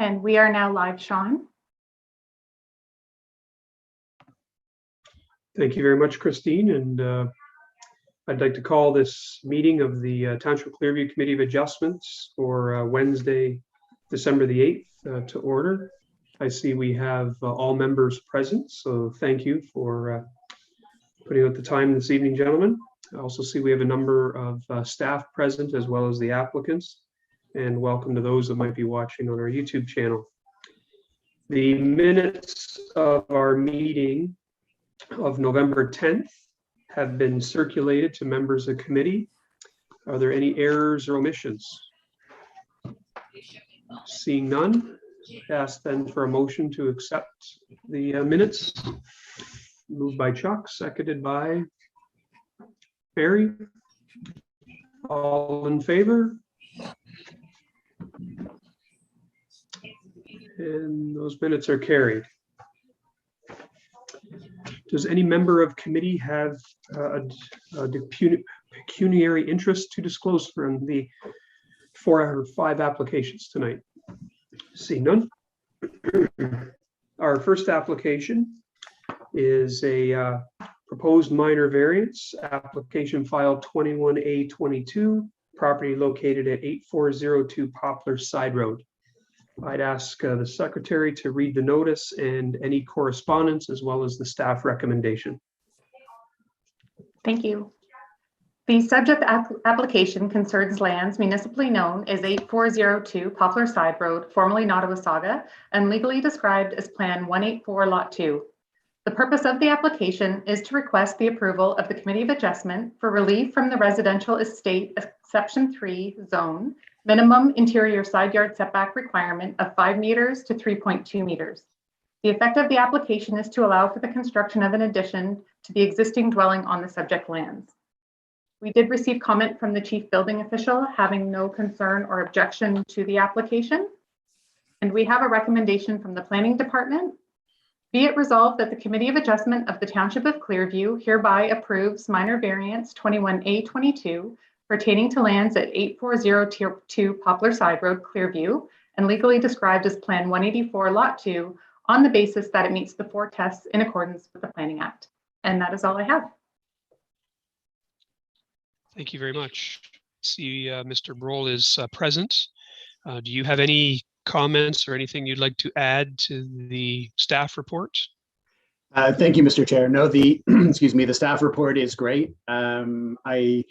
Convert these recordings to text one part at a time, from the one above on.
And we are now live, Sean. Thank you very much, Christine. And I'd like to call this meeting of the Township Clearview Committee of Adjustments for Wednesday, December the 8th to order. I see we have all members present, so thank you for putting out the time this evening, gentlemen. I also see we have a number of staff present as well as the applicants, and welcome to those that might be watching on our YouTube channel. The minutes of our meeting of November 10th have been circulated to members of committee. Are there any errors or omissions? Seeing none, ask then for a motion to accept the minutes. Moved by Chuck, seconded by Barry. All in favor? And those minutes are carried. Does any member of committee have a pecuniary interest to disclose from the 4 out of 5 applications tonight? Seeing none. Our first application is a proposed minor variance, application file 21A22, property located at 8402 Poplar Side Road. I'd ask the secretary to read the notice and any correspondence as well as the staff recommendation. Thank you. The subject application concerns lands municipally known as 8402 Poplar Side Road, formerly Nottawasaga, and legally described as Plan 184 Lot 2. The purpose of the application is to request the approval of the Committee of Adjustment for relief from the Residential Estate Exception 3 zone minimum interior side yard setback requirement of 5 meters to 3.2 meters. The effect of the application is to allow for the construction of an addition to the existing dwelling on the subject lands. We did receive comment from the chief building official having no concern or objection to the application. And we have a recommendation from the planning department. Be it resolved that the Committee of Adjustment of the Township of Clearview hereby approves minor variance 21A22 pertaining to lands at 8402 Poplar Side Road, Clearview, and legally described as Plan 184 Lot 2 on the basis that it meets the 4 tests in accordance with the Planning Act. And that is all I have. Thank you very much. See, Mr. Brohl is present. Do you have any comments or anything you'd like to add to the staff report? Thank you, Mr. Chair. No, the excuse me, the staff report is great. I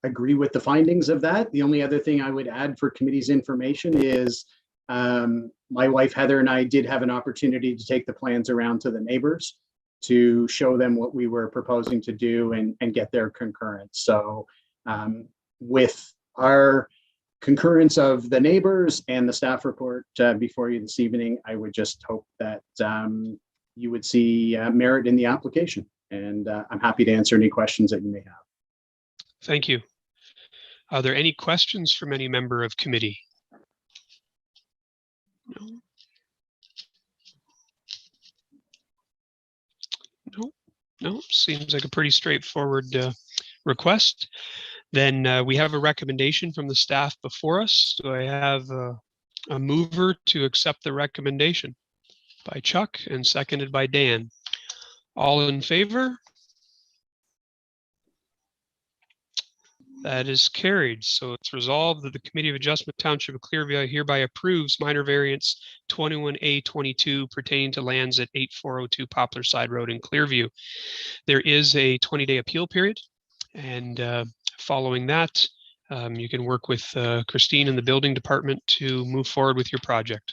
agree with the findings of that. The only other thing I would add for committee's information is my wife Heather and I did have an opportunity to take the plans around to the neighbors to show them what we were proposing to do and get their concurrence. So with our concurrence of the neighbors and the staff report before you this evening, I would just hope that you would see merit in the application. And I'm happy to answer any questions that you may have. Thank you. Are there any questions from any member of committee? No. No, seems like a pretty straightforward request. Then we have a recommendation from the staff before us. So I have a mover to accept the recommendation by Chuck and seconded by Dan. All in favor? That is carried. So it's resolved that the Committee of Adjustment Township of Clearview hereby approves minor variance 21A22 pertaining to lands at 8402 Poplar Side Road in Clearview. There is a 20-day appeal period, and following that, you can work with Christine and the building department to move forward with your project.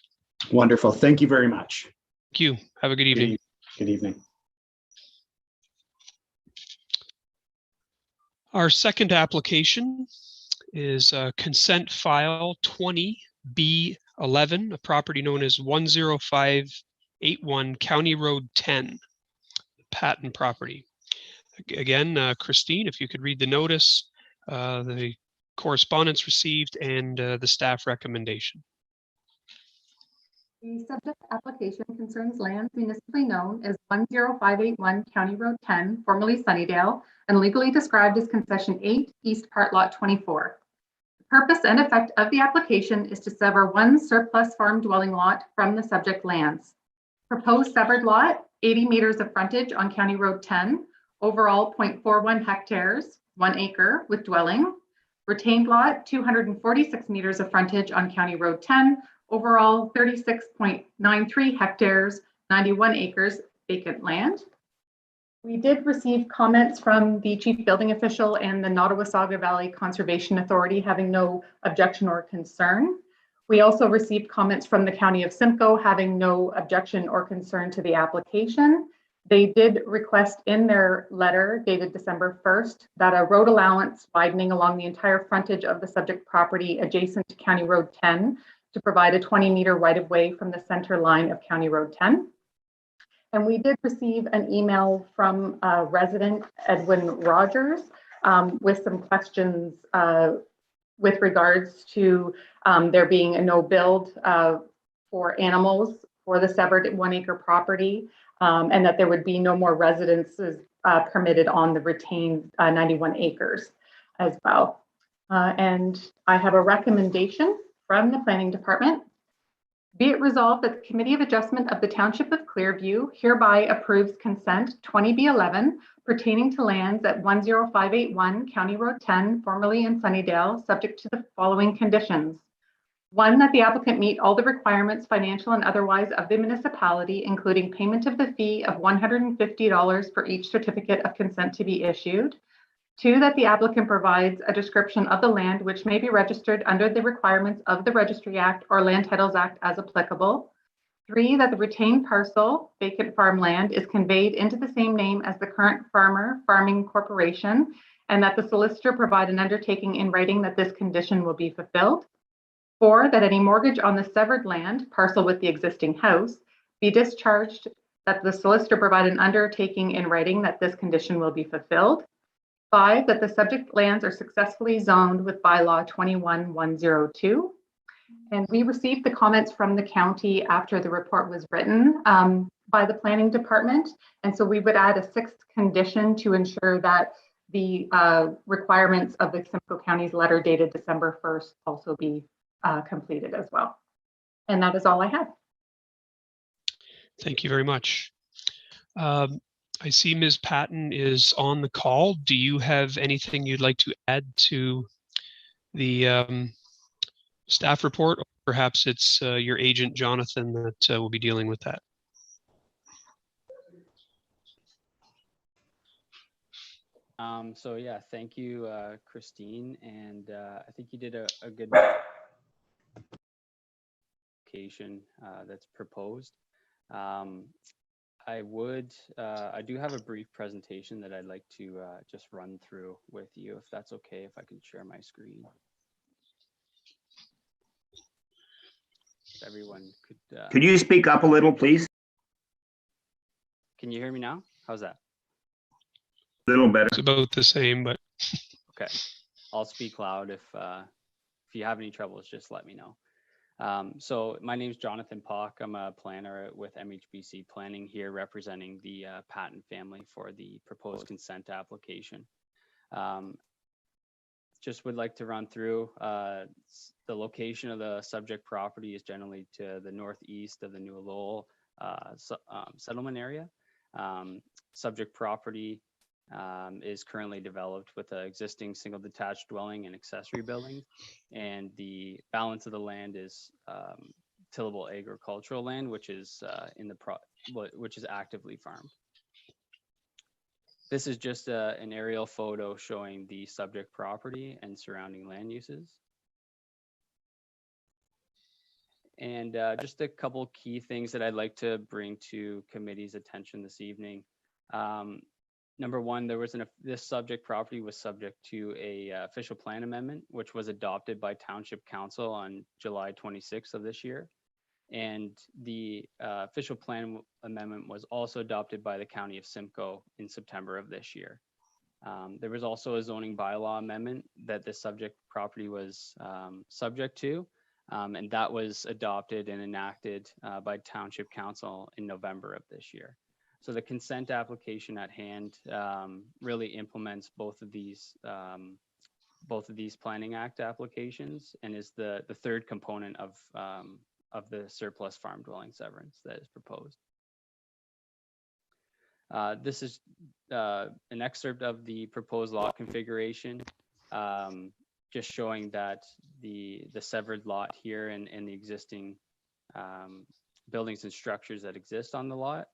Wonderful. Thank you very much. Thank you. Have a good evening. Good evening. Our second application is consent file 20B11, a property known as 10581 County Road 10, Patton property. Again, Christine, if you could read the notice, the correspondence received, and the staff recommendation. The subject application concerns lands municipally known as 10581 County Road 10, formerly Sunnydale, and legally described as Concession 8, East Part Lot 24. The purpose and effect of the application is to sever one surplus farm dwelling lot from the subject lands. Proposed severed lot, 80 meters of frontage on County Road 10, overall 0.41 hectares, 1 acre with dwelling. Retained lot, 246 meters of frontage on County Road 10, overall 36.93 hectares, 91 acres vacant land. We did receive comments from the chief building official and the Nottawasaga Valley Conservation Authority having no objection or concern. We also received comments from the County of Simcoe having no objection or concern to the application. They did request in their letter dated December 1st that a road allowance widening along the entire frontage of the subject property adjacent to County Road 10 to provide a 20-meter right-of-way from the center line of County Road 10. And we did receive an email from resident Edwin Rogers with some questions with regards to there being a no build for animals for the severed 1 acre property, and that there would be no more residences permitted on the retained 91 acres as well. And I have a recommendation from the planning department. Be it resolved that the Committee of Adjustment of the Township of Clearview hereby approves consent 20B11 pertaining to lands at 10581 County Road 10, formerly in Sunnydale, subject to the following conditions. 1, that the applicant meet all the requirements, financial and otherwise, of the municipality, including payment of the fee of $150 for each certificate of consent to be issued. 2, that the applicant provides a description of the land which may be registered under the requirements of the Registry Act or Land Titles Act as applicable. 3, that the retained parcel, vacant farmland, is conveyed into the same name as the current farming corporation, and that the solicitor provide an undertaking in writing that this condition will be fulfilled. 4, that any mortgage on the severed land, parcel with the existing house, be discharged, that the solicitor provide an undertaking in writing that this condition will be fulfilled. 5, that the subject lands are successfully zoned with bylaw 21102. And we received the comments from the county after the report was written by the planning department. And so we would add a 6th condition to ensure that the requirements of the Simcoe County's letter dated December 1st also be completed as well. And that is all I have. Thank you very much. I see Ms. Patton is on the call. Do you have anything you'd like to add to the staff report? Or perhaps it's your agent, Jonathan, that will be dealing with that. So yeah, thank you, Christine. And I think you did a good application that's proposed. I do have a brief presentation that I'd like to just run through with you, if that's okay, if I can share my screen. If everyone could. Could you speak up a little, please? Can you hear me now? How's that? A little better. It's about the same, but Okay, I'll speak loud. If you have any troubles, just let me know. So my name is Jonathan Pock. I'm a planner with MHBC Planning here, representing the Patton family for the proposed consent application. Just would like to run through the location of the subject property is generally to the northeast of the New Lowell settlement area. Subject property is currently developed with an existing single detached dwelling and accessory building, and the balance of the land is tillable agricultural land, which is which is actively farmed. This is just an aerial photo showing the subject property and surrounding land uses. And just a couple key things that I'd like to bring to committee's attention this evening. Number one, this subject property was subject to a official plan amendment, which was adopted by Township Council on July 26th of this year. And the official plan amendment was also adopted by the County of Simcoe in September of this year. There was also a zoning bylaw amendment that the subject property was subject to, and that was adopted and enacted by Township Council in November of this year. So the consent application at hand really implements both of these both of these Planning Act applications and is the third component of the surplus farm dwelling severance that is proposed. This is an excerpt of the proposed lot configuration, just showing that the severed lot here and the existing buildings and structures that exist on the lot,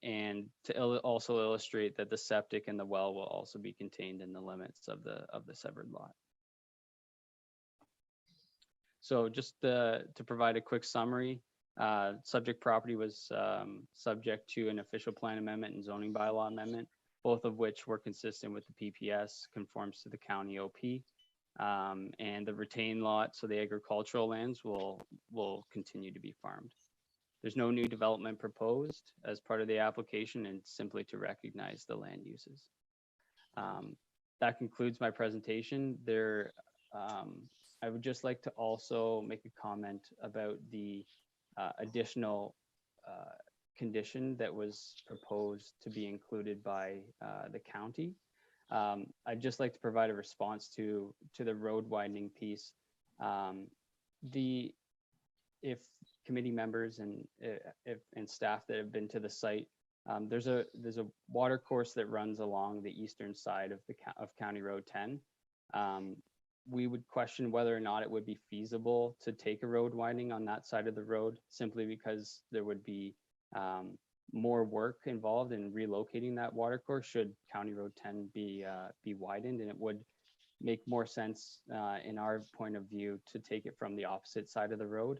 and to also illustrate that the septic and the well will also be contained in the limits of the severed lot. So just to provide a quick summary, subject property was subject to an official plan amendment and zoning bylaw amendment, both of which were consistent with the PPS, conforms to the county OP, and the retained lot, so the agricultural lands will continue to be farmed. There's no new development proposed as part of the application, and simply to recognize the land uses. That concludes my presentation. I would just like to also make a comment about the additional condition that was proposed to be included by the county. I'd just like to provide a response to the road widening piece. If committee members and staff that have been to the site, there's a water course that runs along the eastern side of County Road 10. We would question whether or not it would be feasible to take a road widening on that side of the road, simply because there would be more work involved in relocating that water course should County Road 10 be widened, and it would make more sense in our point of view to take it from the opposite side of the road.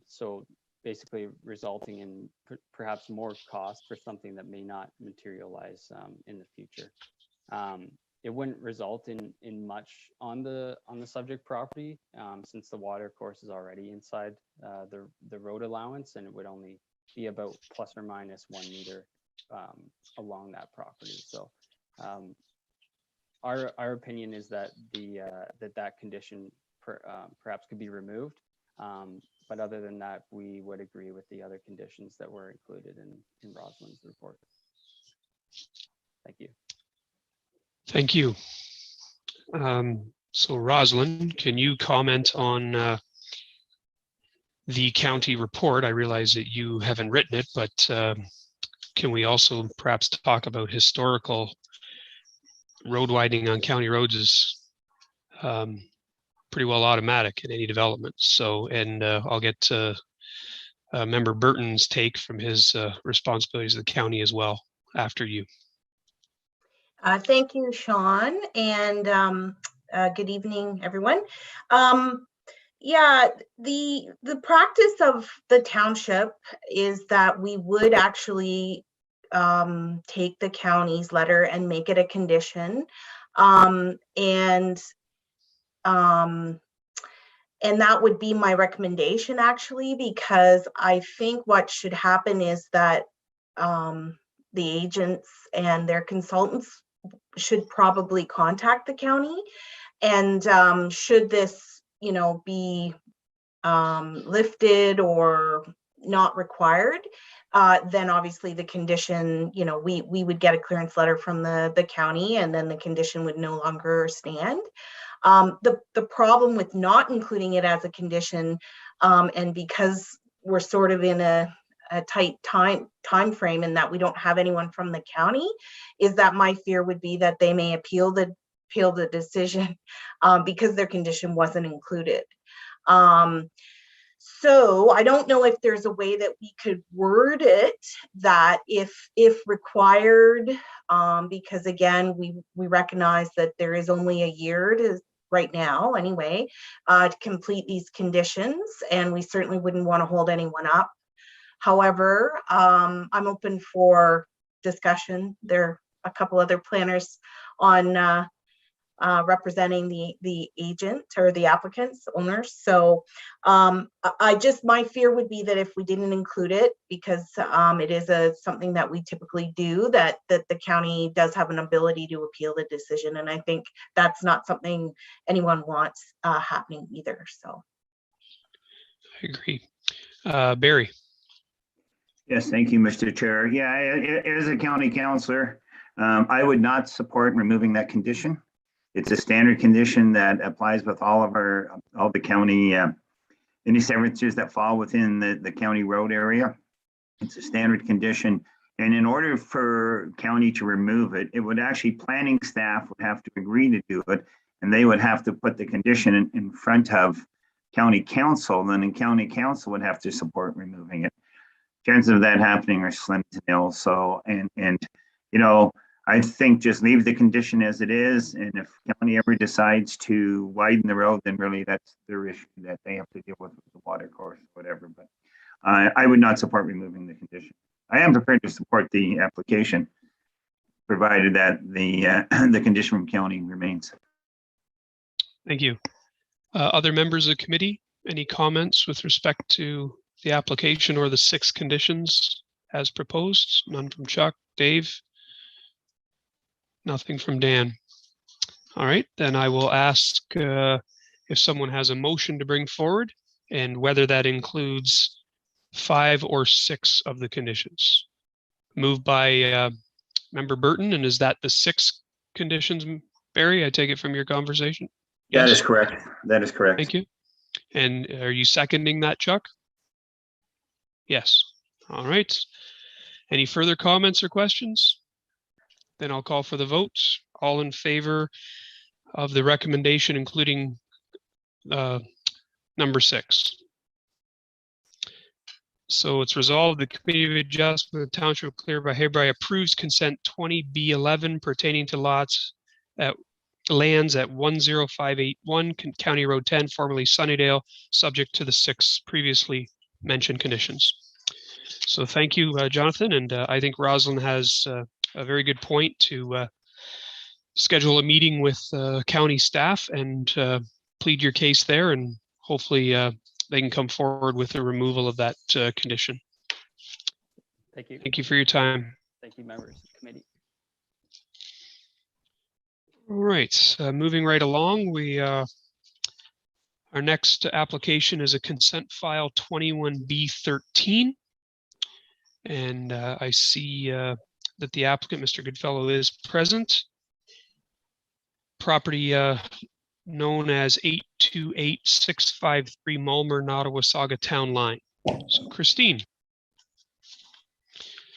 So basically resulting in perhaps more cost for something that may not materialize in the future. It wouldn't result in much on the subject property, since the water course is already inside the road allowance, and it would only be about plus or minus 1 meter along that property. So our opinion is that that condition perhaps could be removed. But other than that, we would agree with the other conditions that were included in Rosalind's report. Thank you. Thank you. So Rosalind, can you comment on the county report? I realize that you haven't written it, but can we also perhaps talk about historical road widening on county roads is pretty well automatic in any development. So, and I'll get Member Burton's take from his responsibilities of the county as well after you. Thank you, Sean, and good evening, everyone. Yeah, the practice of the township is that we would actually take the county's letter and make it a condition, and that would be my recommendation, actually, because I think what should happen is that the agents and their consultants should probably contact the county, and should this, be lifted or not required, then obviously the condition, we would get a clearance letter from the county, and then the condition would no longer stand. The problem with not including it as a condition, and because we're sort of in a tight time frame and that we don't have anyone from the county, is that my fear would be that they may appeal the decision because their condition wasn't included. So I don't know if there's a way that we could word it that if required, because again, we recognize that there is only a year to right now anyway, to complete these conditions, and we certainly wouldn't want to hold anyone up. However, I'm open for discussion. There are a couple other planners on representing the agent or the applicants, owners. So my fear would be that if we didn't include it, because it is something that we typically do, that the county does have an ability to appeal the decision. And I think that's not something anyone wants happening either. So I agree. Barry. Yes, thank you, Mr. Chair. Yeah, as a county councillor, I would not support removing that condition. It's a standard condition that applies with all the county, any services that fall within the county road area. It's a standard condition. And in order for county to remove it, it would actually, planning staff would have to agree to do it. And they would have to put the condition in front of county council, then the county council would have to support removing it. Chances of that happening are slim to nil. So, and you know, I think just leave the condition as it is. And if county ever decides to widen the road, then really that's their issue that they have to deal with the water course, whatever. But I would not support removing the condition. I am prepared to support the application, provided that the condition from county remains. Thank you. Other members of the committee, any comments with respect to the application or the 6 conditions as proposed? None from Chuck, Dave? Nothing from Dan. All right, then I will ask if someone has a motion to bring forward and whether that includes 5 or 6 of the conditions. Moved by Member Burton, and is that the 6 conditions, Barry? I take it from your conversation? That Yes. is correct. That is correct. Thank you. And are you seconding that, Chuck? Yes. All right. Any further comments or questions? Then I'll call for the vote. All in favor of the recommendation, including number 6. So it's resolved, the Committee of Adjustment of the Township of Clearview hereby approves consent 20B11 pertaining to lots at lands at 10581 County Road 10, formerly Sunnydale, subject to the 6 previously mentioned conditions. So thank you, Jonathan. And I think Rosalind has a very good point to schedule a meeting with county staff and plead your case there. And hopefully they can come forward with the removal of that condition. Thank you. Thank you for your time. Thank you, members of the committee. All right, moving right along, our next application is a consent file 21B13. And I see that the applicant, Mr. Goodfellow, is present. Property known as 828653 Mulmer, Nottawasaga Town Line. So Christine.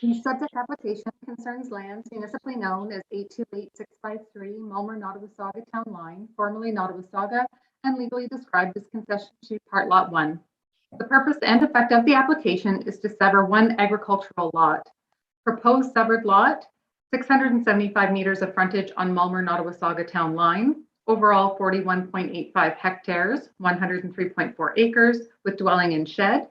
The subject application concerns lands municipally known as 828653 Mulmer, Nottawasaga Town Line, formerly Nottawasaga, and legally described as concession to Part Lot 1. The purpose and effect of the application is to sever one agricultural lot. Proposed severed lot, 675 meters of frontage on Mulmer, Nottawasaga Town Line, overall 41.85 hectares, 103.4 acres, with dwelling and shed.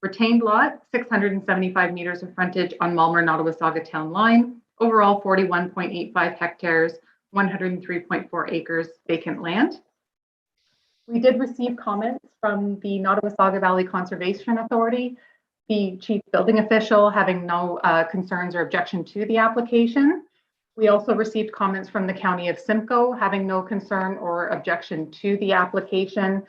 Retained lot, 675 meters of frontage on Mulmer, Nottawasaga Town Line, overall 41.85 hectares, 103.4 acres, vacant land. We did receive comments from the Nottawasaga Valley Conservation Authority, the chief building official having no concerns or objection to the application. We also received comments from the County of Simcoe having no concern or objection to the application.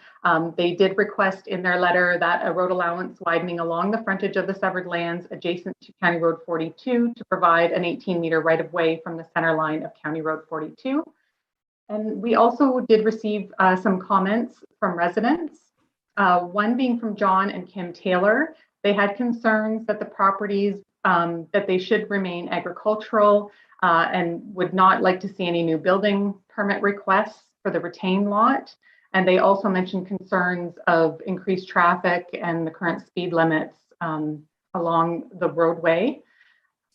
They did request in their letter that a road allowance widening along the frontage of the severed lands adjacent to County Road 42 to provide an 18-meter right-of-way from the center line of County Road 42. And we also did receive some comments from residents, one being from John and Kim Taylor. They had concerns that the properties, that they should remain agricultural and would not like to see any new building permit requests for the retained lot. And they also mentioned concerns of increased traffic and the current speed limits along the roadway.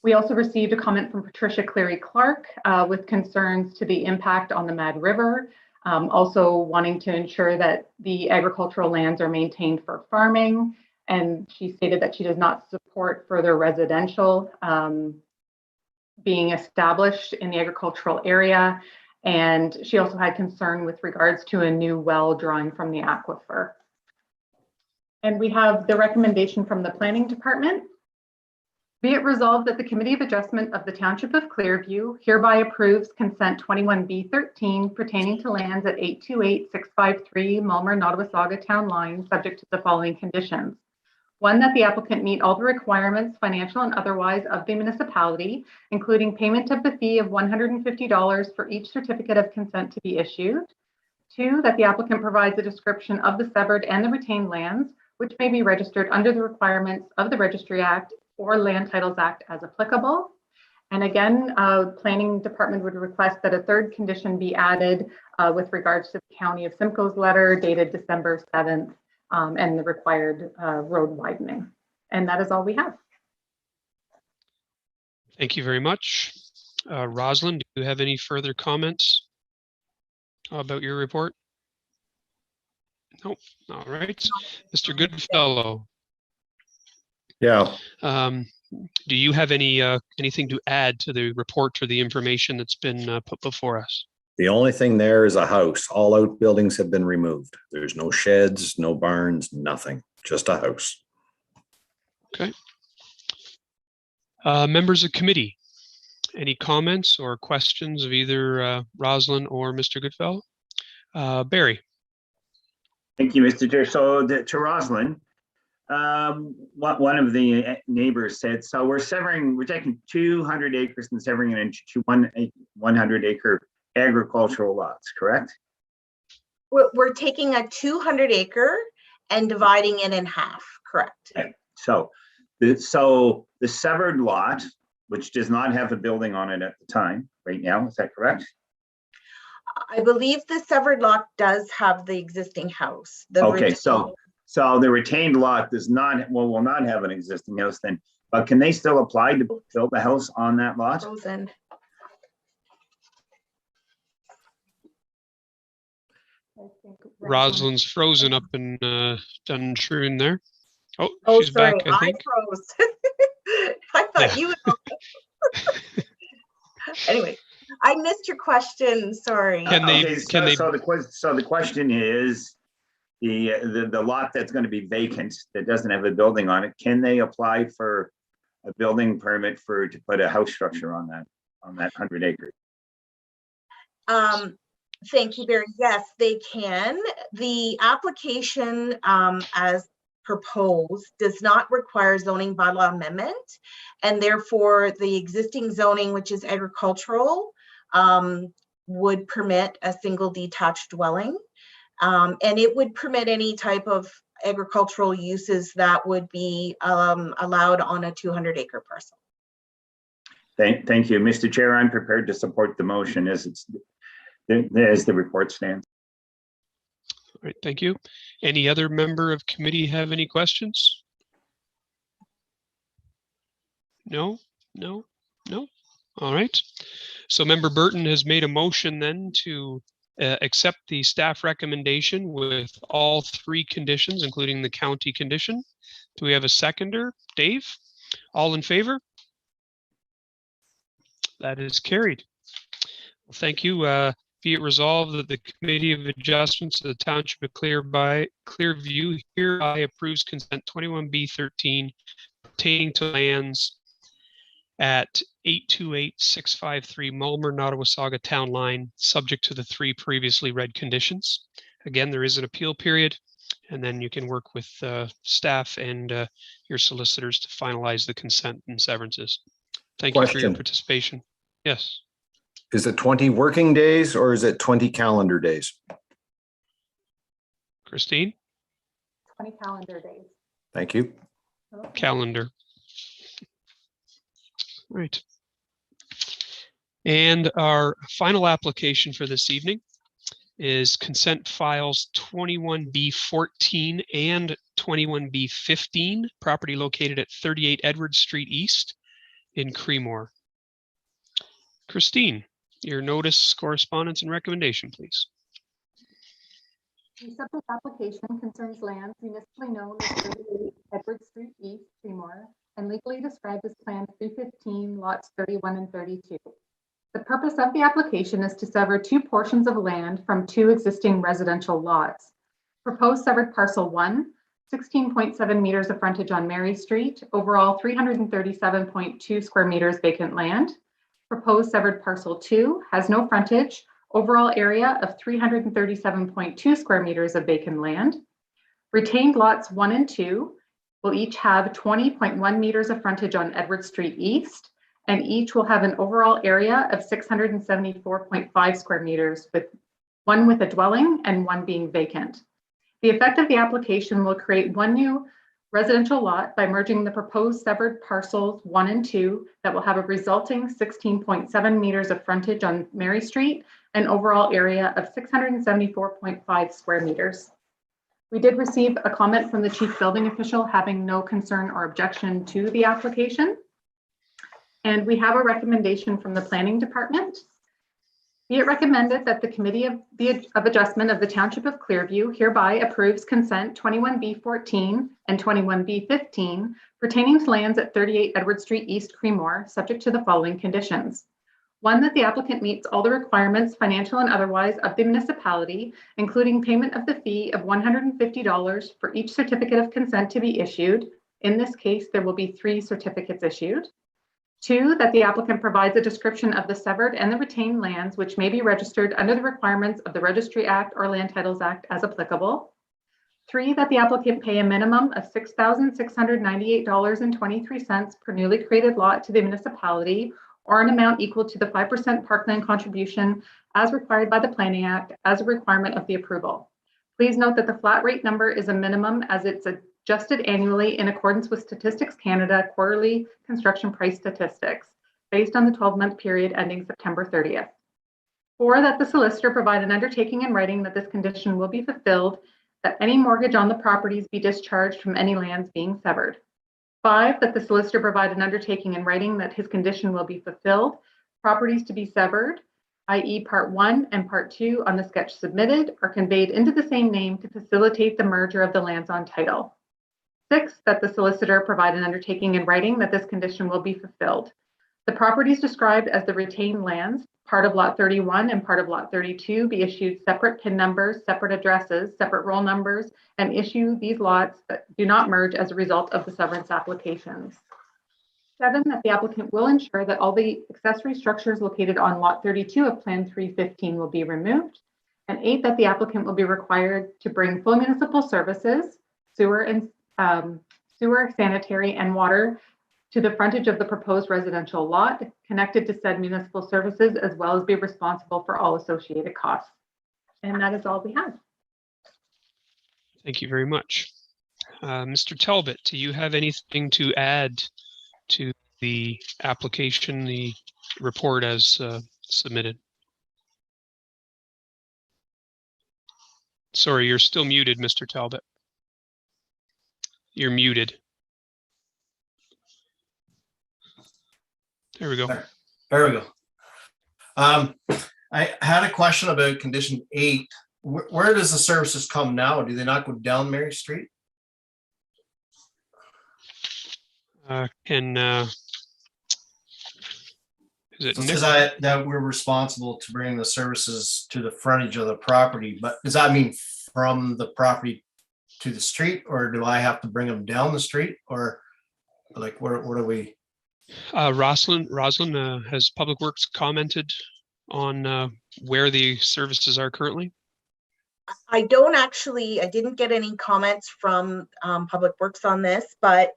We also received a comment from Patricia Cleary Clark with concerns to the impact on the Mad River, also wanting to ensure that the agricultural lands are maintained for farming. And she stated that she does not support further residential being established in the agricultural area. And she also had concern with regards to a new well drawing from the aquifer. And we have the recommendation from the Planning Department. Be it resolved that the Committee of Adjustment of the Township of Clearview hereby approves consent 21B13 pertaining to lands at 828653 Mulmer, Nottawasaga Town Line, subject to the following conditions. One, that the applicant meet all the requirements, financial and otherwise, of the municipality, including payment of the fee of $150 for each certificate of consent to be issued. Two, that the applicant provides a description of the severed and the retained lands, which may be registered under the requirements of the Registry Act or Land Titles Act as applicable. And again, Planning Department would request that a third condition be added with regards to the County of Simcoe's letter dated December 7th and the required road widening. And that is all we have. Thank you very much. Rosalind, do you have any further comments about your report? Nope. All right. Mr. Goodfellow, Yeah, do you have any anything to add to the report or the information that's been put before us? the only thing there is a house. All outbuildings have been removed. There's no sheds, no barns, nothing, just a house. Okay. Members of committee, any comments or questions of either Rosalind or Mr. Goodfellow? Barry. Thank you, Mr. Chair. So to Rosalind, one of the neighbors said, so we're taking 200 acres and severing it into 100 acre agricultural lots, correct? We're taking a 200 acre and dividing it in half, correct? Okay. So the severed lot, which does not have a building on it at the time, right now, is that correct? I believe the severed lot does have the existing house. Okay, so the retained lot will not have an existing house then, but can they still apply to build a house on that lot? Frozen. Rosalind's frozen up in Duntroon there. Oh, Oh, she's sorry, back, I think. froze. I thought you would. Anyway, I missed your question, sorry. Can they- Okay, can they- so the question is, the lot that's going to be vacant, that doesn't have a building on it, can they apply for a building permit to put a house structure on that 100 acres? Thank you, Barry. Yes, they can. The application, as proposed, does not require zoning bylaw amendment, and therefore the existing zoning, which is agricultural, would permit a single detached dwelling, and it would permit any type of agricultural uses that would be allowed on a 200 acre parcel. Thank you, Mr. Chair. I'm prepared to support the motion as the report stands. All right, thank you. Any other member of committee have any questions? No. All right. So Member Burton has made a motion then to accept the staff recommendation with all three conditions, including the county condition. Do we have a seconder? Dave? All in favor? That is carried. Well, thank you. Be it resolved that the Committee of Adjustments of the Township of Clearview hereby approves consent 21B13 pertaining to lands at 828-653 Mulmer, Nottawasaga Town Line, subject to the three previously read conditions. Again, there is an appeal period, and then you can work with staff and your solicitors to finalize the consent and severances. Thank you for your Question. participation. Yes. Is it 20 working days or is it 20 calendar days? Christine? 20 calendar days. Thank you. Calendar. Right. And our final application for this evening is consent files 21B14 and 21B15, property located at 38 Edward Street East in Creemore. Christine, your notice, correspondence, and recommendation, please. The subject application concerns lands municipally known as 38 Edward Street East, Creemore, and legally described as Plan 315, lots 31 and 32. The purpose of the application is to sever two portions of land from two existing residential lots. Proposed severed parcel 1, 16.7 meters of frontage on Mary Street, overall 337.2 square meters vacant land. Proposed severed parcel 2 has no frontage, overall area of 337.2 square meters of vacant land. Retained lots 1 and 2, will each have 20.1 meters of frontage on Edward Street East, and each will have an overall area of 674.5 square meters, with one with a dwelling and one being vacant. The effect of the application will create one new residential lot by merging the proposed severed parcels 1 and 2 that will have a resulting 16.7 meters of frontage on Mary Street, an overall area of 674.5 square meters. We did receive a comment from the chief building official having no concern or objection to the application. And we have a recommendation from the planning department. Be it recommended that the Committee of Adjustment of the Township of Clearview hereby approves consent 21B14 and 21B15 pertaining to lands at 38 Edward Street East, Creemore, subject to the following conditions. 1, that the applicant meets all the requirements, financial and otherwise, of the municipality, including payment of the fee of $150 for each certificate of consent to be issued. In this case, there will be 3 certificates issued. 2, that the applicant provides a description of the severed and the retained lands which may be registered under the requirements of the Registry Act or Land Titles Act as applicable. 3, that the applicant pay a minimum of $6,698.23 per newly created lot to the municipality, or an amount equal to the 5% parkland contribution as required by the Planning Act as a requirement of the approval. Please note that the flat rate number is a minimum as it's adjusted annually in accordance with Statistics Canada quarterly construction price statistics based on the 12-month period ending September 30th. 4, that the solicitor provide an undertaking in writing that this condition will be fulfilled, that any mortgage on the properties be discharged from any lands being severed. 5, that the solicitor provide an undertaking in writing that his condition will be fulfilled, properties to be severed, i.e. Part 1 and Part 2 on the sketch submitted, are conveyed into the same name to facilitate the merger of the lands on title. 6, that the solicitor provide an undertaking in writing that this condition will be fulfilled. The properties described as the retained lands, part of Lot 31 and part of Lot 32, be issued separate PIN numbers, separate addresses, separate roll numbers, and issue these lots that do not merge as a result of the severance applications. 7, that the applicant will ensure that all the accessory structures located on Lot 32 of Plan 315 will be removed. And 8, that the applicant will be required to bring full municipal services, sewer, sanitary, and water to the frontage of the proposed residential lot connected to said municipal services, as well as be responsible for all associated costs. And that is all we have. Thank you very much. Mr. Talbot, do you have anything to add to the application, the report as submitted? Sorry, you're still muted, Mr. Talbot. You're muted. There we go. There we go. I had a question about condition 8. Where does the services come now? Do they not go down Mary Street? Is it It Nick? says that we're responsible to bring the services to the frontage of the property, but does that mean from the property to the street, or do I have to bring them down the street, or like where do we? Rosalind, has Public Works commented on where the services are currently? I didn't get any comments from Public Works on this, but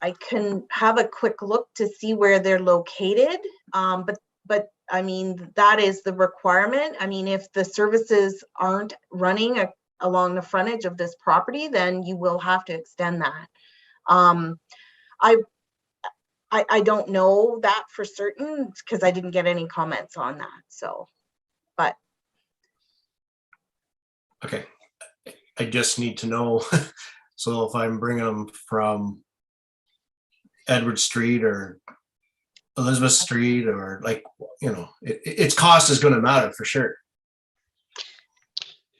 I can have a quick look to see where they're located. But I mean, that is the requirement. I mean, if the services aren't running along the frontage of this property, then you will have to extend that. I don't know that for certain because I didn't get any comments on that. So, but. Okay, I just need to know. So if I'm bringing them from Edward Street or Elizabeth Street, or like, you know, its cost is going to matter for sure.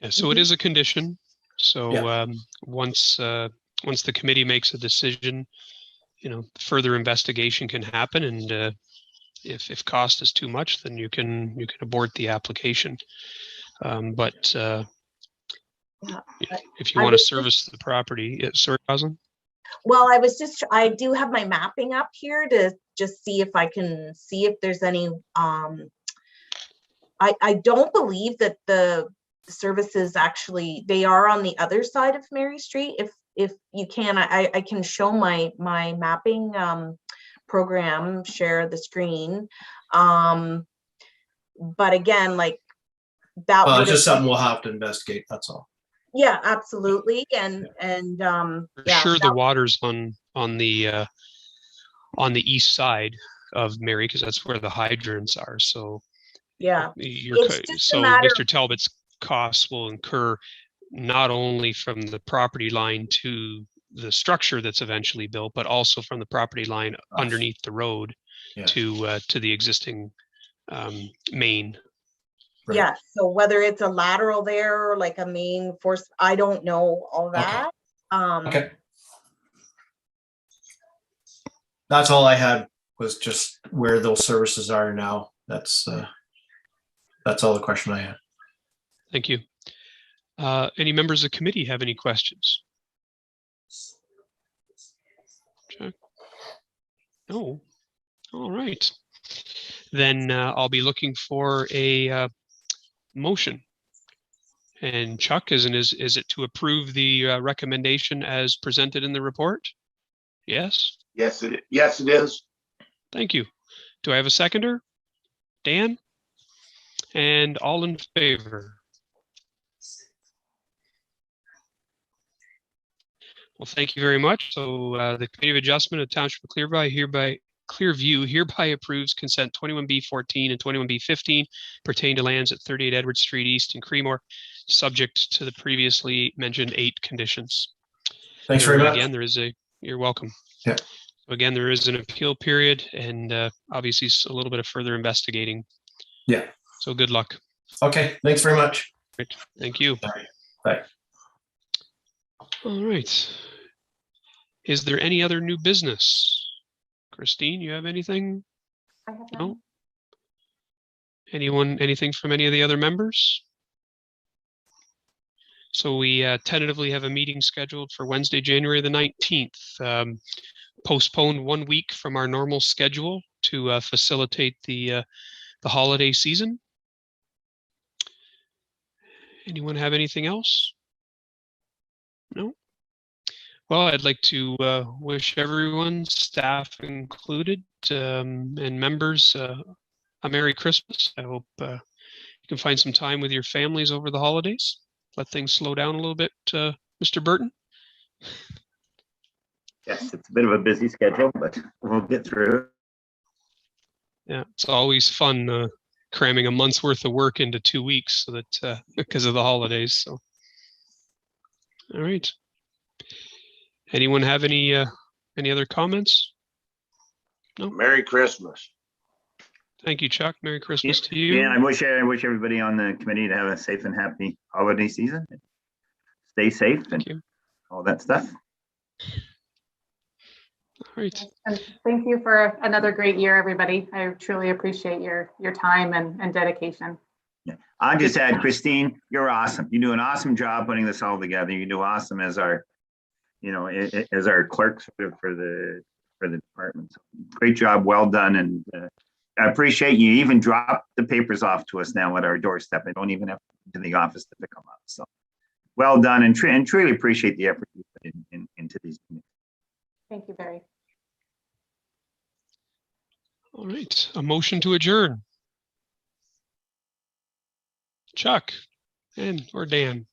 Yeah, so it is a condition. So Yeah. Once the committee makes a decision, you know, further investigation can happen, and if cost is too much, then you can abort the application. But if you want to service the property, sorry, Rosalind? Well, I do have my mapping up here to just see if I can see if there's any, I don't believe that the services actually, they are on the other side of Mary Street, if you can, I can show my mapping program, share the screen. But again, like that Well, would it's just something we'll have to investigate, that's all. yeah, absolutely. And For yeah, sure the water's on the east side of Mary, because that's where the hydrants are. So yeah, your it's just a matter Mr. Talbot's costs will incur not only from the property line to the structure that's eventually built, but also from the property line underneath the road Yeah. to the existing main. Right. yeah. So whether it's a lateral there or like a main force, I don't know all that. Okay. That's all I had, was just where those services are now. That's all the question I had. Thank you. Any members of the committee have any questions? Chuck? No. All right. Then I'll be looking for a motion. And Chuck, is it to approve the recommendation as presented in the report? Yes. Yes, it is. Thank you. Do I have a seconder? Dan? And all in favor? Well, thank you very much. So the Committee of Adjustment of Township of Clearview hereby approves consent 21B14 and 21B15 pertaining to lands at 38 Edward Street East in Creemore, subject to the previously mentioned 8 conditions. Thanks very much. Again, you're welcome. Yeah. So again, there is an appeal period and obviously a little bit of further investigating. Yeah. So good luck. Okay, thanks very much. Great. Thank you. Bye. All right. Is there any other new business? Christine, you have anything? I have No? Anything from any of the other members? So we tentatively have a meeting scheduled for Wednesday, January the 19th. Postponed 1 week from our normal schedule to facilitate the holiday season. Anyone have anything else? No? Well, I'd like to wish everyone, staff included, and members a Merry Christmas. I hope you can find some time with your families over the holidays. Let things slow down a little bit, Mr. Burton. Yes, it's a bit of a busy schedule, but we'll get through it. Yeah, it's always fun cramming a month's worth of work into 2 weeks, so that because of the holidays. So, all right. Anyone have any other comments? No. Merry Christmas. Thank you, Chuck. Merry Christmas to you. Yeah, I wish everybody on the committee to have a safe and happy holiday season. Stay safe and all that stuff. All right. And thank you for another great year, everybody. I truly appreciate your time and dedication. Yeah. I'll just add, Christine, you're awesome. You do an awesome job putting this all together. You do awesome as our, as our clerk for the department. So great job, well done, and I appreciate you even drop the papers off to us now at our doorstep. I don't even have to go to the office to pick them up. So well done, and truly appreciate the effort you put into these meetings. Thank you, Barry. All right. A motion to adjourn. Chuck or Dan?